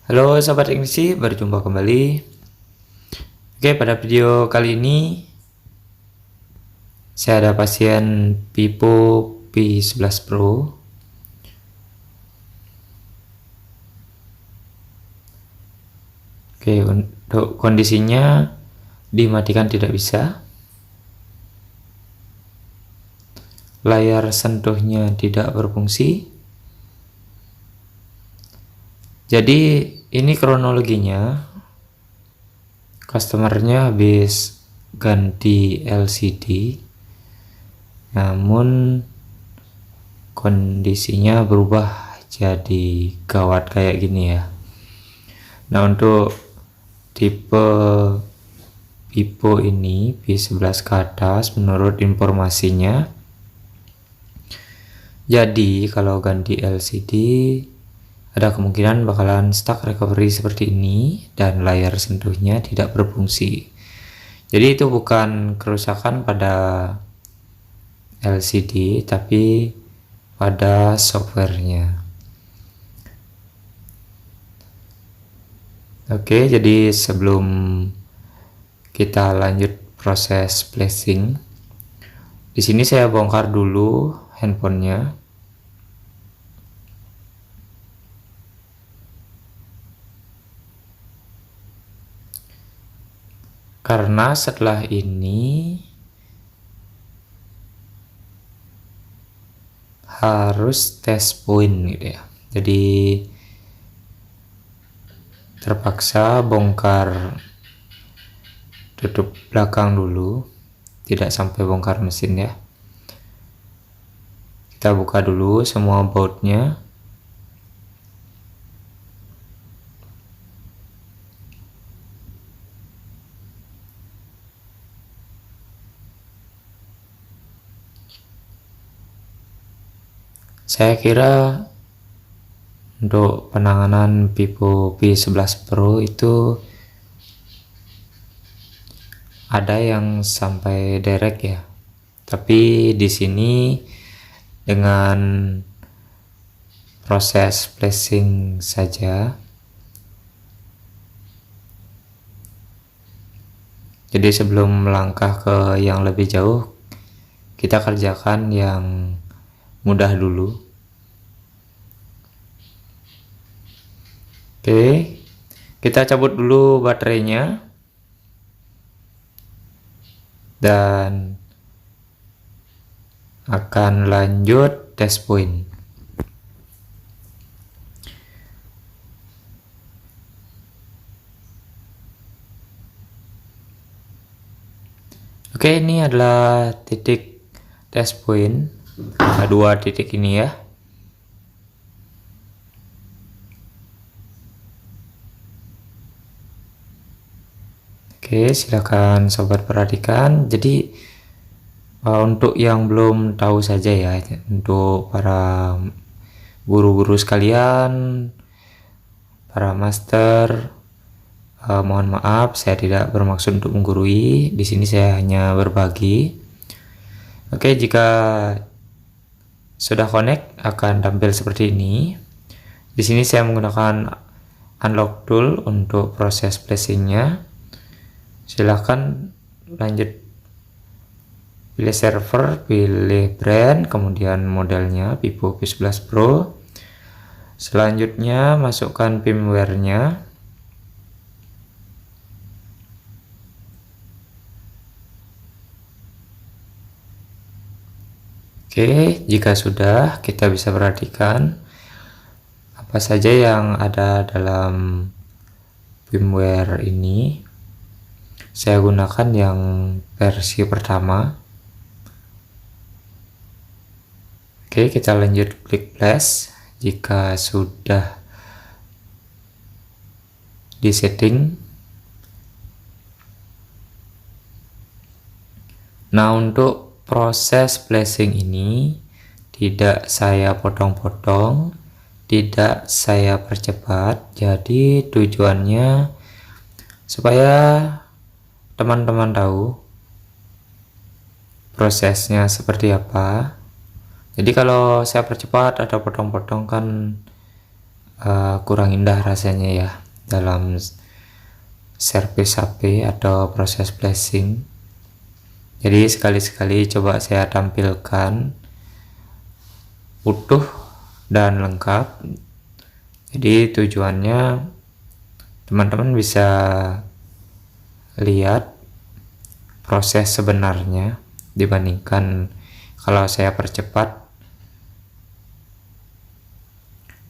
Halo Sobat Inggris, berjumpa kembali. Oke, pada video kali ini saya ada pasien Vivo V11 Pro. Oke, untuk kondisinya dimatikan tidak bisa. Layar sentuhnya tidak berfungsi. Jadi ini kronologinya. Customernya habis ganti LCD, namun kondisinya berubah jadi gawat kayak gini ya. Nah, untuk tipe Vivo ini V11 ke atas menurut informasinya, jadi kalau ganti LCD ada kemungkinan bakalan stuck recovery seperti ini dan layar sentuhnya tidak berfungsi. Jadi itu bukan kerusakan pada LCD tapi pada softwarenya. Oke, jadi sebelum kita lanjut proses flashing, di sini saya bongkar dulu handphonenya. Karena setelah ini harus test point gitu ya. Jadi terpaksa bongkar tutup belakang dulu, tidak sampai bongkar mesin ya. Kita buka dulu semua bautnya. Saya kira untuk penanganan Vivo V11 Pro itu ada yang sampai direct ya. Tapi di sini dengan proses flashing saja. Jadi sebelum melangkah ke yang lebih jauh, kita kerjakan yang mudah dulu. Oke, kita cabut dulu baterainya dan akan lanjut test point. Oke, ini adalah titik test point. Nah, dua titik ini ya. Oke, silakan sobat perhatikan. Jadi untuk yang belum tahu saja ya, untuk para guru-guru sekalian, para master, mohon maaf saya tidak bermaksud untuk menggurui. Di sini saya hanya berbagi. Oke, jika sudah connect akan tampil seperti ini. Di sini saya menggunakan unlock tool untuk proses flashingnya. Silahkan lanjut pilih server, pilih brand, kemudian modelnya Vivo V11 Pro. Selanjutnya masukkan firmware-nya. Oke, jika sudah, kita bisa perhatikan apa saja yang ada dalam firmware ini. Saya gunakan yang versi pertama. Oke, kita lanjut klik flash jika sudah di setting. Nah, untuk proses flashing ini tidak saya potong-potong, tidak saya percepat. Jadi tujuannya supaya teman-teman tahu prosesnya seperti apa. Jadi kalau saya percepat atau potong-potong kan kurang indah rasanya ya dalam service HP atau proses flashing. Jadi sekali-sekali coba saya tampilkan utuh dan lengkap. Jadi tujuannya teman-teman bisa lihat proses sebenarnya dibandingkan kalau saya percepat.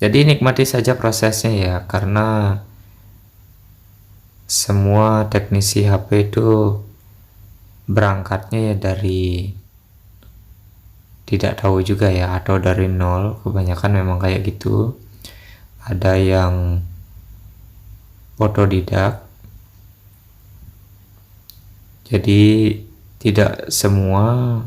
Jadi nikmati saja prosesnya ya, karena semua teknisi HP itu berangkatnya ya dari tidak tahu juga ya, atau dari nol. Kebanyakan memang kayak gitu. Ada yang otodidak, jadi tidak semua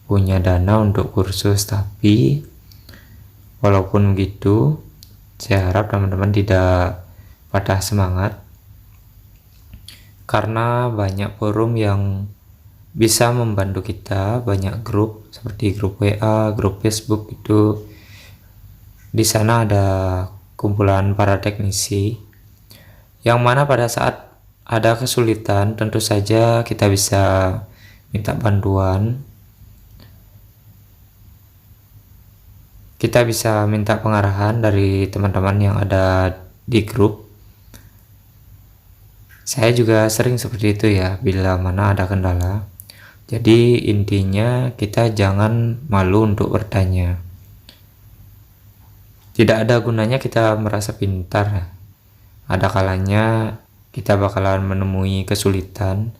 punya dana untuk kursus, tapi walaupun begitu, saya harap teman-teman tidak patah semangat, karena banyak forum yang bisa membantu kita, banyak grup seperti grup WA, grup Facebook itu. Di sana ada kumpulan para teknisi, yang mana pada saat ada kesulitan tentu saja kita bisa minta bantuan. Kita bisa minta pengarahan dari teman-teman yang ada di grup. Saya juga sering seperti itu ya, bila mana ada kendala. Jadi intinya kita jangan malu untuk bertanya. Tidak ada gunanya kita merasa pintar. Ada kalanya kita bakalan menemui kesulitan.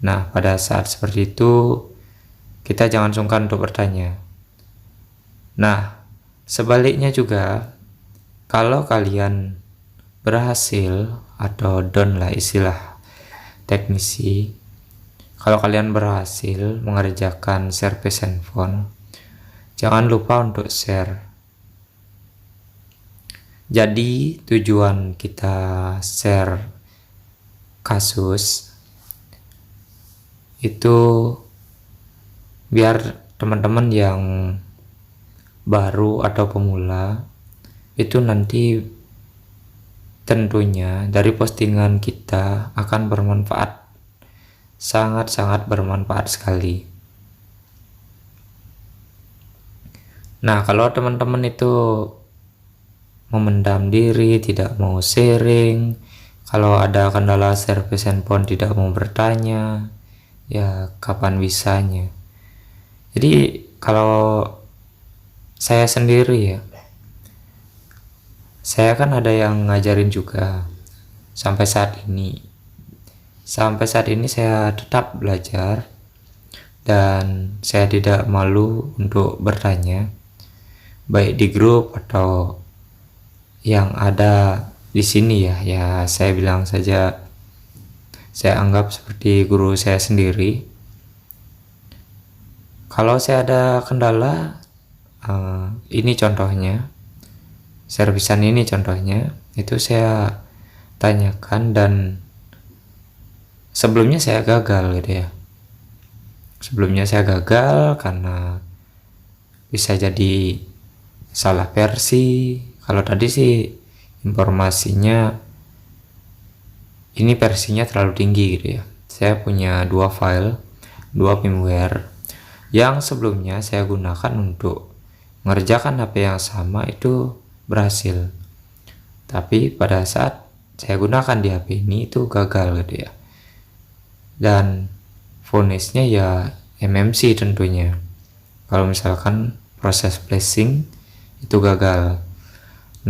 Nah, pada saat seperti itu kita jangan sungkan untuk bertanya. Nah, sebaliknya juga, kalau kalian berhasil atau down lah istilah teknisi, kalau kalian berhasil mengerjakan service handphone, jangan lupa untuk share. Jadi tujuan kita share kasus itu biar teman-teman yang baru atau pemula itu nanti tentunya dari postingan kita akan bermanfaat, sangat-sangat bermanfaat sekali. Nah, kalau teman-teman itu memendam diri, tidak mau sharing, kalau ada kendala service handphone tidak mau bertanya, ya kapan bisanya. Jadi kalau saya sendiri ya, saya kan ada yang ngajarin juga sampai saat ini. Sampai saat ini saya tetap belajar dan saya tidak malu untuk bertanya, baik di grup atau yang ada di sini ya. Ya saya bilang saja, saya anggap seperti guru saya sendiri. Kalau saya ada kendala, ini contohnya, servisan ini contohnya, itu saya tanyakan, dan sebelumnya saya gagal gitu ya. Sebelumnya saya gagal karena bisa jadi salah versi. Kalau tadi sih informasinya ini versinya terlalu tinggi gitu ya. Saya punya dua file, dua firmware yang sebelumnya saya gunakan untuk mengerjakan HP yang sama itu berhasil, tapi pada saat saya gunakan di HP ini itu gagal gitu ya. Dan vonisnya ya MMC tentunya kalau misalkan proses flashing itu gagal.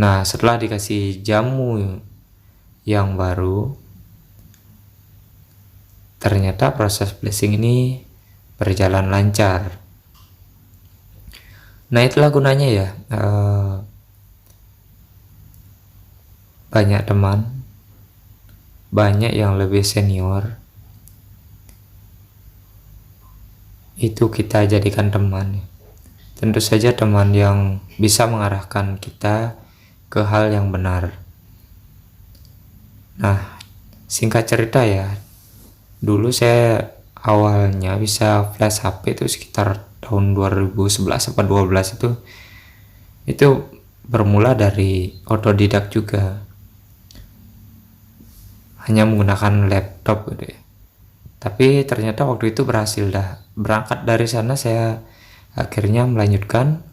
Nah, setelah dikasih jamu yang baru, ternyata proses flashing ini berjalan lancar. Nah, itulah gunanya ya, banyak teman, banyak yang lebih senior, itu kita jadikan teman. Tentu saja teman yang bisa mengarahkan kita ke hal yang benar. Nah, singkat cerita ya, dulu saya awalnya bisa flash HP itu sekitar tahun 2011 atau 12 itu bermula dari otodidak juga, hanya menggunakan laptop gitu ya. Tapi ternyata waktu itu berhasil dah. Berangkat dari sana saya akhirnya melanjutkan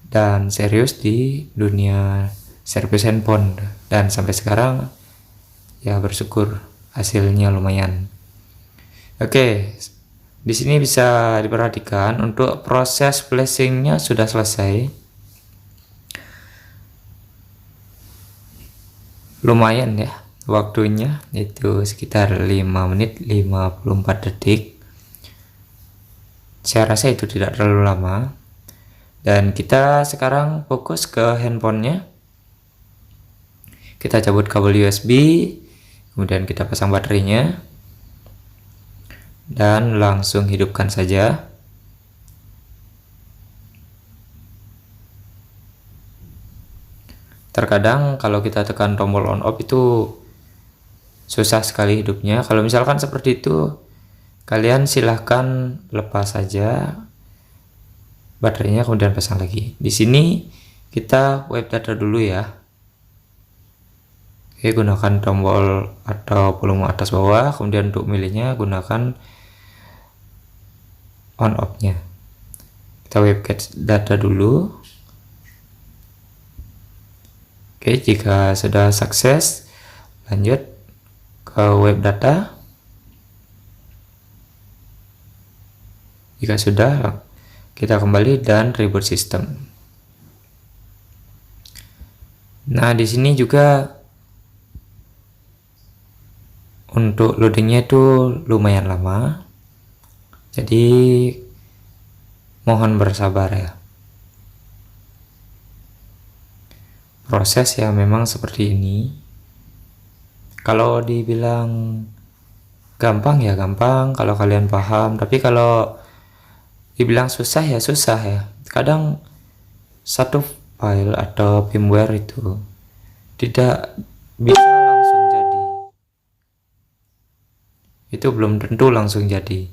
dan serius di dunia servis handphone, dan sampai sekarang ya bersyukur hasilnya lumayan. Oke, di sini bisa diperhatikan untuk proses flashingnya sudah selesai. Lumayan ya waktunya, itu sekitar 5 menit 54 detik. Saya rasa itu tidak terlalu lama. Dan kita sekarang fokus ke handphonenya. Kita cabut kabel USB, kemudian kita pasang baterainya, dan langsung hidupkan saja. Terkadang kalau kita tekan tombol on off itu susah sekali hidupnya. Kalau misalkan seperti itu, kalian silahkan lepas saja baterainya, kemudian pasang lagi. Di sini kita wipe data dulu ya. Oke, gunakan tombol atau volume atas bawah, kemudian untuk milihnya gunakan on off nya. Kita wipe data dulu. Oke, jika sudah sukses, lanjut ke web data. Jika sudah, kita kembali dan reboot sistem. Nah, di sini juga untuk loadingnya itu lumayan lama, jadi mohon bersabar ya. Proses ya memang seperti ini. Kalau dibilang gampang ya gampang kalau kalian paham, tapi kalau dibilang susah ya susah ya. Kadang satu file atau firmware itu tidak bisa langsung jadi. Itu belum tentu langsung jadi.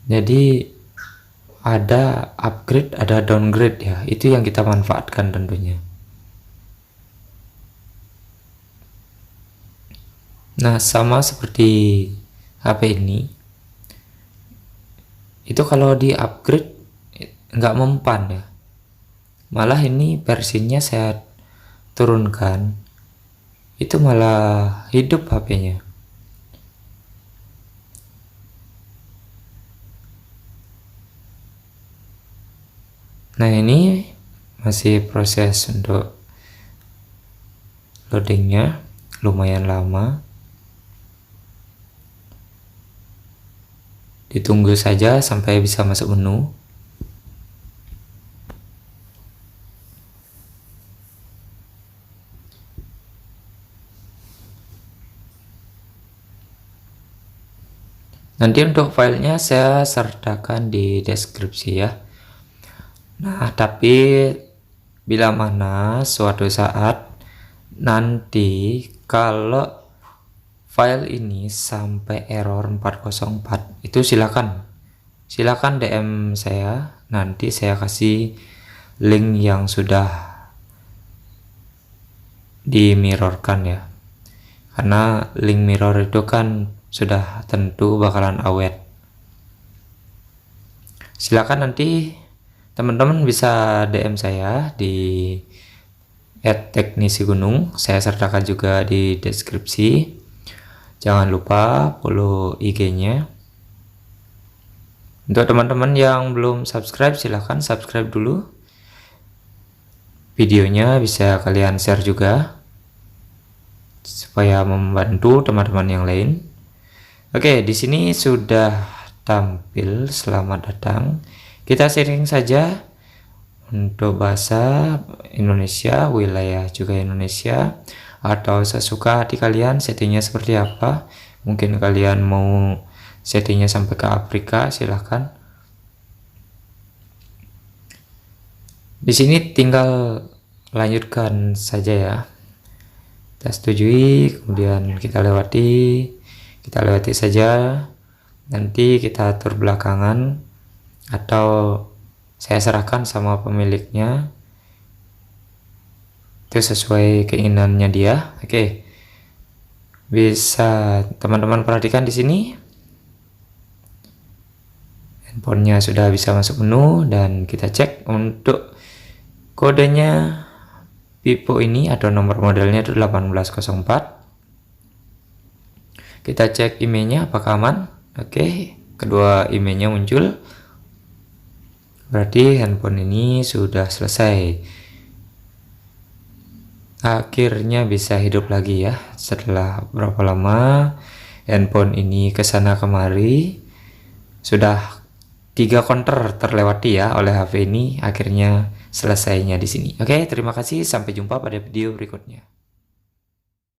Jadi ada upgrade, ada downgrade ya. Itu yang kita manfaatkan tentunya. Nah, sama seperti HP ini. Itu kalau di upgrade nggak mempan ya. Malah ini versinya saya turunkan, itu malah hidup HP-nya. Nah, ini masih proses untuk loadingnya, lumayan lama. Ditunggu saja sampai bisa masuk menu. Nanti untuk filenya saya sertakan di deskripsi ya. Nah, tapi bila mana suatu saat nanti kalau file ini sampai error 404, itu silakan DM saya, nanti saya kasih link yang sudah di mirrorkan ya, karena link mirror itu kan sudah tentu bakalan awet. Silakan nanti teman-teman bisa DM saya di @teknisigunung, saya sertakan juga di deskripsi. Jangan lupa follow IG-nya. Untuk teman-teman yang belum subscribe, silahkan subscribe dulu. Videonya bisa kalian share juga supaya membantu teman-teman yang lain. Oke, di sini sudah tampil. Selamat datang. Kita sharing saja untuk bahasa Indonesia, wilayah juga Indonesia, atau sesuka hati kalian settingnya seperti apa. Mungkin kalian mau settingnya sampai ke Afrika, silahkan. Di sini tinggal lanjutkan saja ya. Kita setujui, kemudian kita lewati saja. Nanti kita atur belakangan atau saya serahkan sama pemiliknya, itu sesuai keinginannya dia. Oke, bisa teman-teman perhatikan di sini handphonenya sudah bisa masuk menu, dan kita cek untuk kodenya Vivo ini atau nomor modelnya itu 1804. Kita cek emailnya apakah aman. Oke, kedua emailnya muncul, berarti handphone ini sudah selesai. Akhirnya bisa hidup lagi ya, setelah berapa lama handphone ini kesana kemari. Sudah 3 counter terlewati ya oleh HP ini, akhirnya selesainya di sini. Oke, terima kasih, sampai jumpa pada video berikutnya.